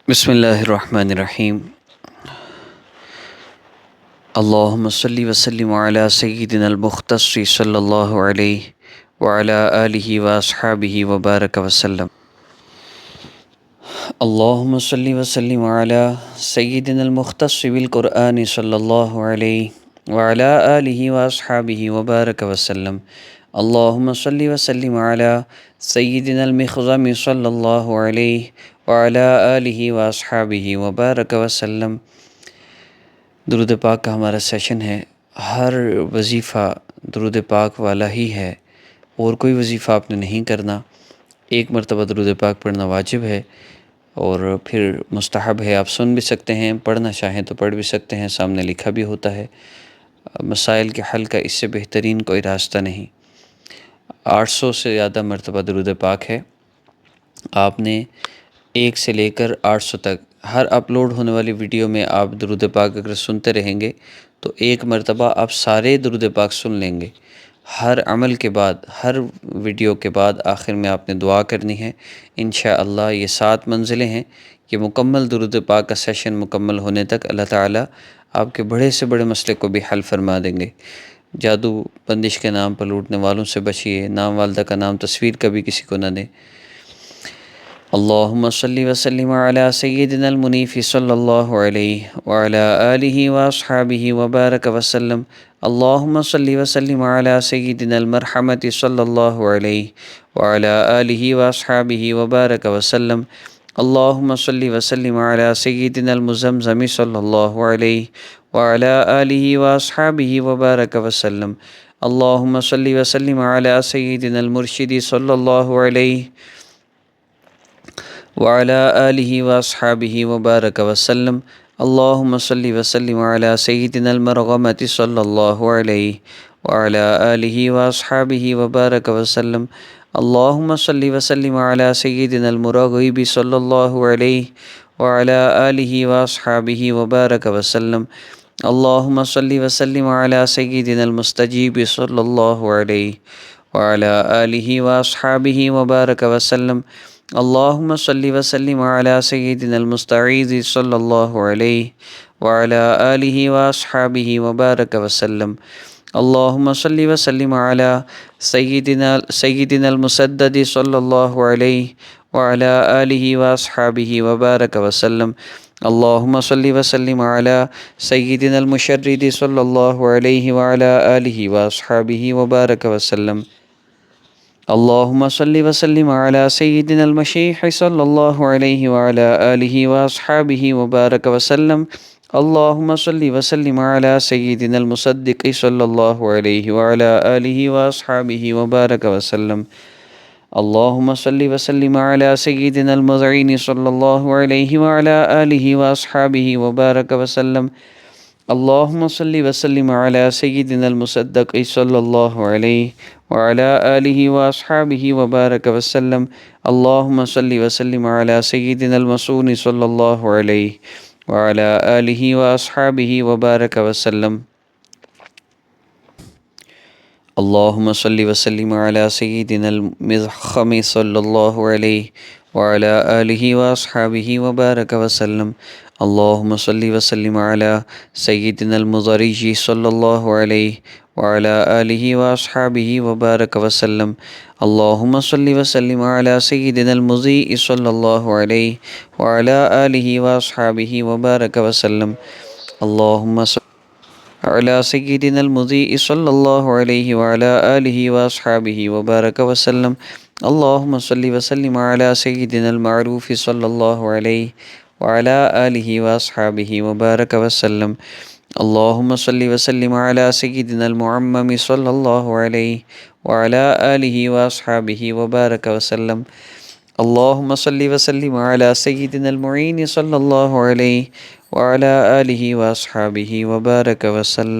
بسم اللہ الرحمن الرحیم۔ اللہم صلی وسلم علی سیدنا المختص صلی اللہ علیہ وعلی آلہ واصحابہ وبارک وسلم۔ اللہم صلی وسلم علی سیدنا المختص بالقرآن صلی اللہ علیہ وعلی آلہ واصحابہ وبارک وسلم۔ اللہم صلی وسلم علی سیدنا المخزم صلی اللہ علیہ وعلی آلہ واصحابہ وبارک وسلم۔ درود پاک کا ہمارا سیشن ہے۔ ہر وظیفہ درود پاک والا ہی ہے، اور کوئی وظیفہ آپ نے نہیں کرنا۔ ایک مرتبہ درود پاک پڑھنا واجب ہے، اور پھر مستحب ہے، آپ سن بھی سکتے ہیں، پڑھنا چاہیں تو پڑھ بھی سکتے ہیں، سامنے لکھا بھی ہوتا ہے۔ مسائل کے حل کا اس سے بہترین کوئی راستہ نہیں۔ 800 سے زیادہ مرتبہ درود پاک ہے۔ آپ نے 1 سے لے کر 800 تک ہر اپلوڈ ہونے والی ویڈیو میں آپ درود پاک اگر سنتے رہیں گے تو ایک مرتبہ آپ سارے درود پاک سن لیں گے۔ ہر عمل کے بعد، ہر ویڈیو کے بعد آخر میں آپ نے دعا کرنی ہے۔ انشاءاللہ یہ 7 منزلیں ہیں کہ مکمل درود پاک کا سیشن مکمل ہونے تک اللہ تعالیٰ آپ کے بڑے سے بڑے مسئلے کو بھی حل فرما دیں گے۔ جادو بندش کے نام پر لوٹنے والوں سے بچیے، نام والدہ کا نام تصویر کبھی کسی کو نہ دیں۔ اللہم صلی وسلم علی سیدنا المنیف صلی اللہ علیہ وعلی آلہ واصحابہ وبارک وسلم۔ اللہم صلی وسلم علی سیدنا المرحمت صلی اللہ علیہ وعلی آلہ واصحابہ وبارک وسلم۔ اللہم صلی وسلم علی سیدنا المزمزم صلی اللہ علیہ وعلی آلہ واصحابہ وبارک وسلم۔ اللہم صلی وسلم علی سیدنا المرشد صلی اللہ علیہ وعلی آلہ واصحابہ وبارک وسلم۔ اللہم صلی وسلم علی سیدنا المرغمۃ صلی اللہ علیہ وعلی آلہ واصحابہ وبارک وسلم۔ اللہم صلی وسلم علی سیدنا المرغب صلی اللہ علیہ وعلی آلہ واصحابہ وبارک وسلم۔ اللہم صلی وسلم علی سیدنا المستجیب صلی اللہ علیہ وعلی آلہ واصحابہ وبارک وسلم۔ اللہم صلی وسلم علی سیدنا المستعیذ صلی اللہ علیہ وعلی آلہ واصحابہ وبارک وسلم۔ اللہم صلی وسلم علی سیدنا المسدد صلی اللہ علیہ وعلی آلہ واصحابہ وبارک وسلم۔ اللہم صلی وسلم علی سیدنا المشرد صلی اللہ علیہ وعلی آلہ واصحابہ وبارک وسلم۔ اللہم صلی وسلم علی سیدنا المشیح صلی اللہ علیہ وعلی آلہ واصحابہ وبارک وسلم۔ اللہم صلی وسلم علی سیدنا المصدق صلی اللہ علیہ وعلی آلہ واصحابہ وبارک وسلم۔ اللہم صلی وسلم علی سیدنا المذعین صلی اللہ علیہ وعلی آلہ واصحابہ وبارک وسلم۔ اللہم صلی وسلم علی سیدنا المصدق صلی اللہ علیہ وعلی آلہ واصحابہ وبارک وسلم۔ اللہم صلی وسلم علی سیدنا المصون صلی اللہ علیہ وعلی آلہ واصحابہ وبارک وسلم۔ اللہم صلی وسلم علی سیدنا المضخم صلی اللہ علیہ وعلی آلہ واصحابہ وبارک وسلم۔ اللہم صلی وسلم علی سیدنا المضرج صلی اللہ علیہ وعلی آلہ واصحابہ وبارک وسلم۔ اللہم صلی وسلم علی سیدنا المضیء صلی اللہ علیہ وعلی آلہ واصحابہ وبارک وسلم۔ اللہم صلی علی سیدنا المضیء صلی اللہ علیہ وعلی آلہ واصحابہ وبارک وسلم۔ اللہم صلی وسلم علی سیدنا المعروف صلی اللہ علیہ وعلی آلہ واصحابہ وبارک وسلم۔ اللہم صلی وسلم علی سیدنا المعمم صلی اللہ علیہ وعلی آلہ واصحابہ وبارک وسلم۔ اللہم صلی وسلم علی سیدنا المعین صلی اللہ علیہ وعلی آلہ واصحابہ وبارک وسلم۔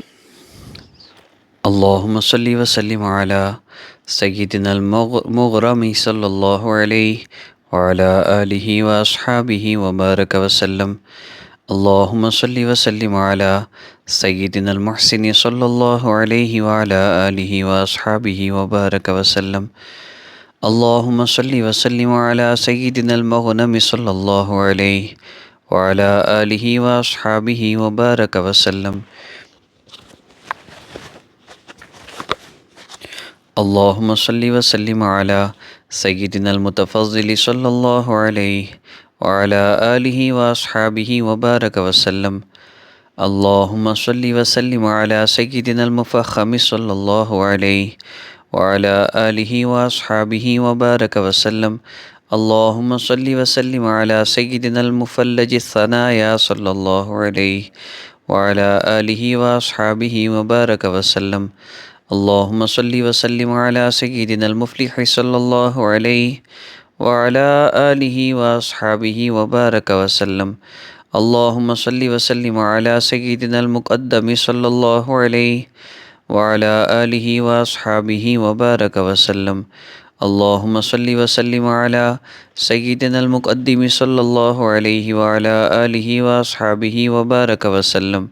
اللہم صلی وسلم علی سیدنا المغرم صلی اللہ علیہ وعلی آلہ واصحابہ وبارک وسلم۔ اللہم صلی وسلم علی سیدنا المحسن صلی اللہ علیہ وعلی آلہ واصحابہ وبارک وسلم۔ اللهم صل وسلم على سيدنا المغنم صلى الله عليه وعلى آله وأصحابه وبارك وسلم. اللهم صل وسلم على سيدنا المتفضل صلى الله عليه وعلى آله وأصحابه وبارك وسلم. اللهم صل وسلم على سيدنا المفخم صلى الله عليه وعلى آله وأصحابه وبارك وسلم. اللهم صل وسلم على سيدنا المفلج الثنايا صلى الله عليه وعلى آله وأصحابه وبارك وسلم. اللهم صل وسلم على سيدنا المفلح صلى الله عليه وعلى آله وأصحابه وبارك وسلم. اللهم صل وسلم على سيدنا المقدم صلى الله عليه وعلى آله وأصحابه وبارك وسلم. اللهم صل وسلم على سيدنا المقدم صلى الله عليه وعلى آله وأصحابه وبارك وسلم.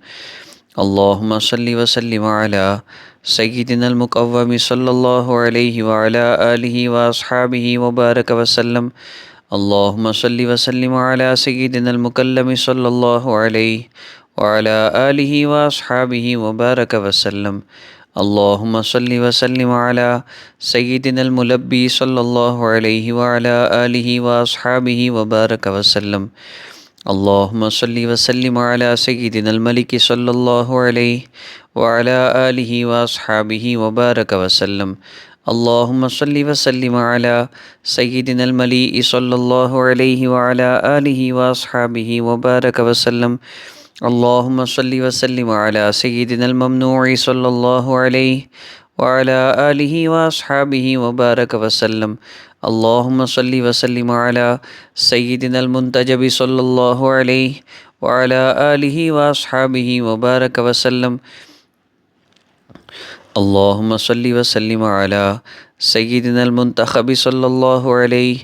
اللهم صل وسلم على سيدنا المقوم صلى الله عليه وعلى آله وأصحابه وبارك وسلم. اللهم صل وسلم على سيدنا المكلم صلى الله عليه وعلى آله وأصحابه وبارك وسلم. اللهم صل وسلم على سيدنا الملبي صلى الله عليه وعلى آله وأصحابه وبارك وسلم. اللهم صل وسلم على سيدنا الملك صلى الله عليه وعلى آله وأصحابه وبارك وسلم. اللهم صل وسلم على سيدنا المليء صلى الله عليه وعلى آله وأصحابه وبارك وسلم. اللهم صل وسلم على سيدنا الممنوع صلى الله عليه وعلى آله وأصحابه وبارك وسلم. اللهم صل وسلم على سيدنا المنتجب صلى الله عليه وعلى آله وأصحابه وبارك وسلم. اللهم صل وسلم على سيدنا المنتخب صلى الله عليه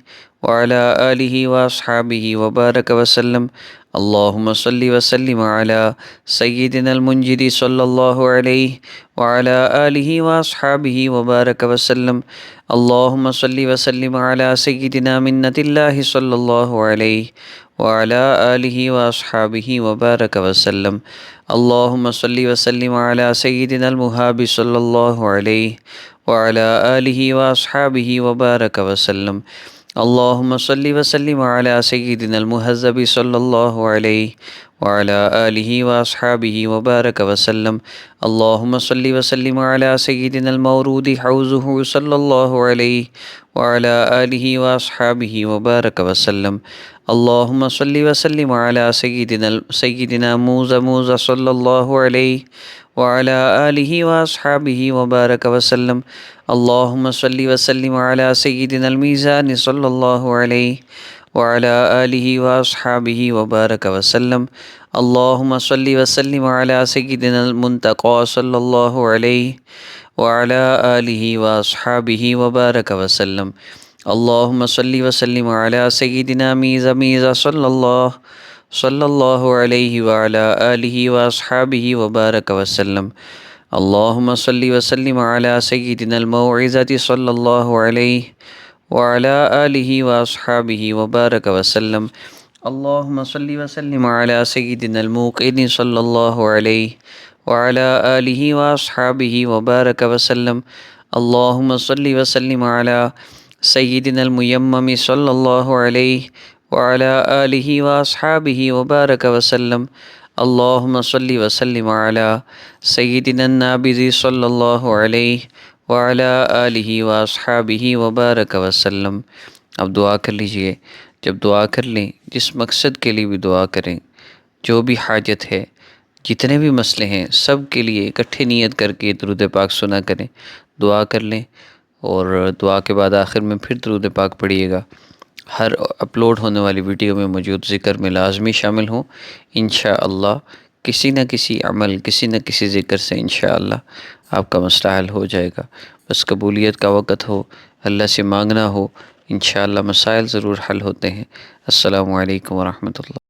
وعلى آله وأصحابه وبارك وسلم. اللهم صل وسلم على سيدنا المنجد صلى الله عليه وعلى آله وأصحابه وبارك وسلم. اللهم صل وسلم على سيدنا منة الله صلى الله عليه وعلى آله وأصحابه وبارك وسلم. اللهم صل وسلم على سيدنا المهاب صلى الله عليه وعلى آله وأصحابه وبارك وسلم. اللهم صل وسلم على سيدنا المهذب صلى الله عليه وعلى آله وأصحابه وبارك وسلم. اللهم صل وسلم على سيدنا المورود حوزه صلى الله عليه وعلى آله وأصحابه وبارك وسلم. اللهم صل وسلم على سيدنا موسى صلى الله عليه وعلى آله وأصحابه وبارك وسلم. اللهم صل وسلم على سيدنا الميزان صلى الله عليه وعلى آله وأصحابه وبارك وسلم. اللهم صل وسلم على سيدنا المنتقى صلى الله عليه وعلى آله وأصحابه وبارك وسلم. اللهم صل وسلم على سيدنا ميزة صلى الله عليه وعلى آله وأصحابه وبارك وسلم. اللهم صل وسلم على سيدنا الموعظة صلى الله عليه وعلى آله وأصحابه وبارك وسلم. اللهم صل وسلم على سيدنا الموقن صلى الله عليه وعلى آله وأصحابه وبارك وسلم. اللهم صل وسلم على سيدنا الميمم صلى الله عليه وعلى آله وأصحابه وبارك وسلم. اللهم صل وسلم على سيدنا النابذ صلى الله عليه وعلى آله وأصحابه وبارك وسلم. اب دعا کر لیجئے. جب دعا کر لیں جس مقصد کے لیے بھی دعا کریں، جو بھی حاجت ہے، جتنے بھی مسئلے ہیں، سب کے لیے اکٹھے نیت کر کے درود پاک سنا کریں، دعا کر لیں. اور دعا کے بعد آخر میں پھر درود پاک پڑھیے گا. ہر اپلوڈ ہونے والی ویڈیو میں موجود ذکر میں لازمی شامل ہوں. انشاءاللہ کسی نہ کسی عمل، کسی نہ کسی ذکر سے انشاءاللہ آپ کا مسئلہ حل ہو جائے گا. بس قبولیت کا وقت ہو، اللہ سے مانگنا ہو، انشاءاللہ مسائل ضرور حل ہوتے ہیں. السلام علیکم ورحمۃ اللہ.